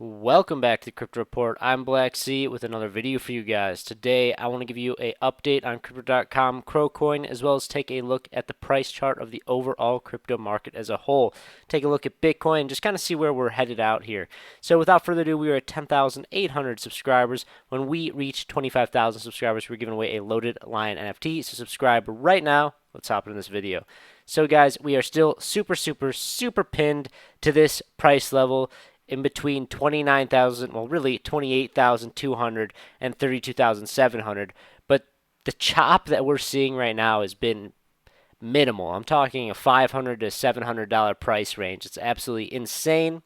Welcome back to the Crypto Report. I'm Blacksea with another video for you guys. Today I want to give you an update on crypto.com CRO Coin, as well as take a look at the price chart of the overall crypto market as a whole. Take a look at Bitcoin, just kind of see where we're headed out here. So without further ado, we are at 10,800 subscribers. When we reach 25,000 subscribers, we're giving away a loaded lion NFT. So subscribe right now. Let's hop into this video. So guys, we are still super pinned to this price level in between 29,000, well, really 28,200 and 32,700. But the chop that we're seeing right now has been minimal. I'm talking a $500 to $700 price range. It's absolutely insane.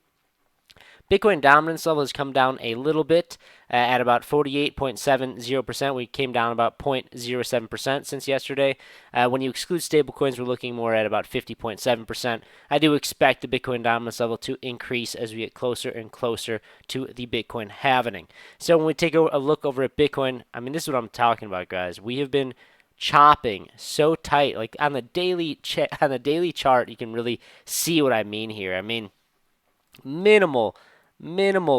Bitcoin dominance level has come down a little bit at about 48.70%. We came down about 0.07% since yesterday. When you exclude stablecoins, we're looking more at about 50.7%. I do expect the Bitcoin dominance level to increase as we get closer and closer to the Bitcoin halving. So when we take a look over at Bitcoin, I mean, this is what I'm talking about, guys. We have been chopping so tight, like on the daily chart, you can really see what I mean here. I mean, minimal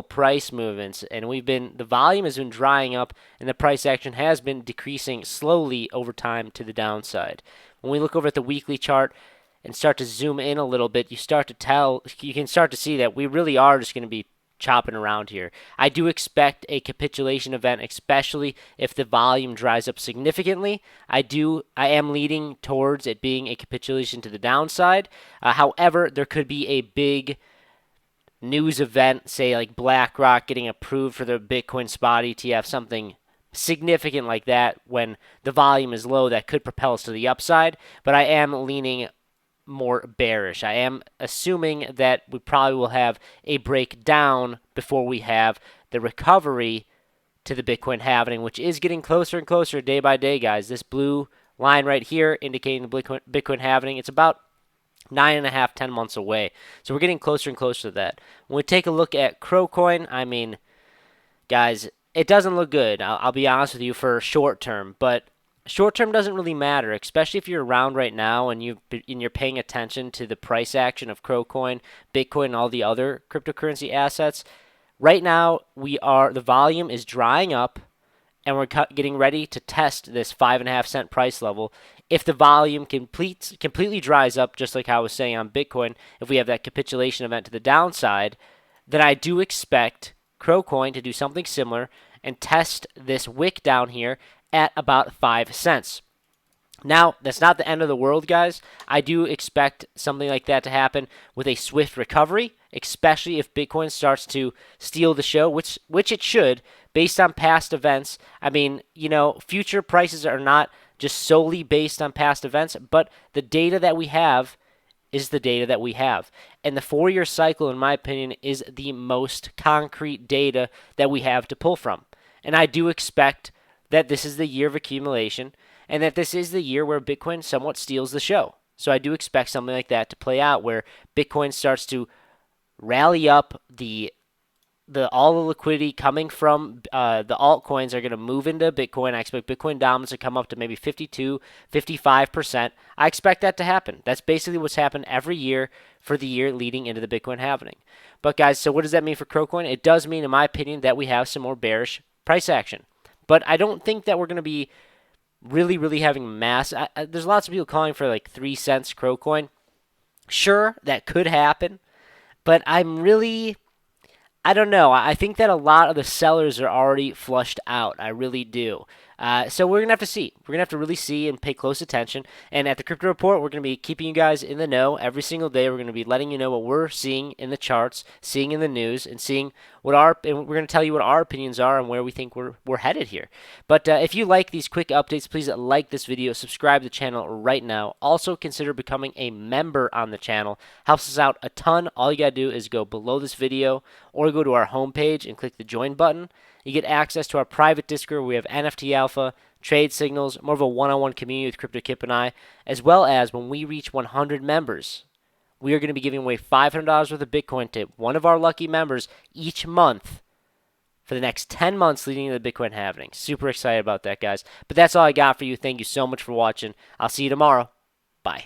price movements, and the volume has been drying up, and the price action has been decreasing slowly over time to the downside. When we look over at the weekly chart and start to zoom in a little bit, you can start to see that we really are just going to be chopping around here. I do expect a capitulation event, especially if the volume dries up significantly. I am leading towards it being a capitulation to the downside. However, there could be a big news event, say like BlackRock getting approved for the Bitcoin spot ETF, something significant like that when the volume is low, that could propel us to the upside. But I am leaning more bearish. I am assuming that we probably will have a breakdown before we have the recovery to the Bitcoin halving, which is getting closer and closer day by day, guys. This blue line right here indicating the Bitcoin halving, it's about 9.5, 10 months away. So we're getting closer and closer to that. When we take a look at CRO Coin, I mean, guys, it doesn't look good. I'll be honest with you for short term, but short term doesn't really matter, especially if you're around right now and you're paying attention to the price action of CRO Coin, Bitcoin, and all the other cryptocurrency assets. Right now, the volume is drying up, and we're getting ready to test this 5.5 cent price level. If the volume completely dries up, just like I was saying on Bitcoin, if we have that capitulation event to the downside, then I do expect CRO Coin to do something similar and test this wick down here at about 5 cents. Now, that's not the end of the world, guys. I do expect something like that to happen with a swift recovery, especially if Bitcoin starts to steal the show, which it should, based on past events. I mean, future prices are not just solely based on past events, but the data that we have is the data that we have. And the 4-year cycle, in my opinion, is the most concrete data that we have to pull from. And I do expect that this is the year of accumulation, and that this is the year where Bitcoin somewhat steals the show. So I do expect something like that to play out, where Bitcoin starts to rally up all the liquidity coming from the altcoins are going to move into Bitcoin. I expect Bitcoin dominance to come up to maybe 52, 55%. I expect that to happen. That's basically what's happened every year for the year leading into the Bitcoin halving. But guys, so what does that mean for CRO Coin? It does mean, in my opinion, that we have some more bearish price action. But I don't think that we're going to be really having mass. There's lots of people calling for like 3 cents CRO Coin. Sure, that could happen, but I don't know. I think that a lot of the sellers are already flushed out. I really do. So we're going to have to see. We're going to have to really see and pay close attention. And at the Crypto Report, we're going to be keeping you guys in the know every single day. We're going to be letting you know what we're seeing in the charts, seeing in the news, and and we're going to tell you what our opinions are and where we think we're headed here. But if you like these quick updates, please like this video, subscribe to the channel right now. Also consider becoming a member on the channel. Helps us out a ton. All you got to do is go below this video or go to our homepage and click the join button. You get access to our private Discord where we have NFT alpha, trade signals, more of a one-on-one community with Crypto Kip and I, as well as when we reach 100 members, we are going to be giving away $500 worth of Bitcoin to one of our lucky members each month for the next 10 months leading to the Bitcoin halving. Super excited about that, guys. But that's all I got for you. Thank you so much for watching. I'll see you tomorrow. Bye.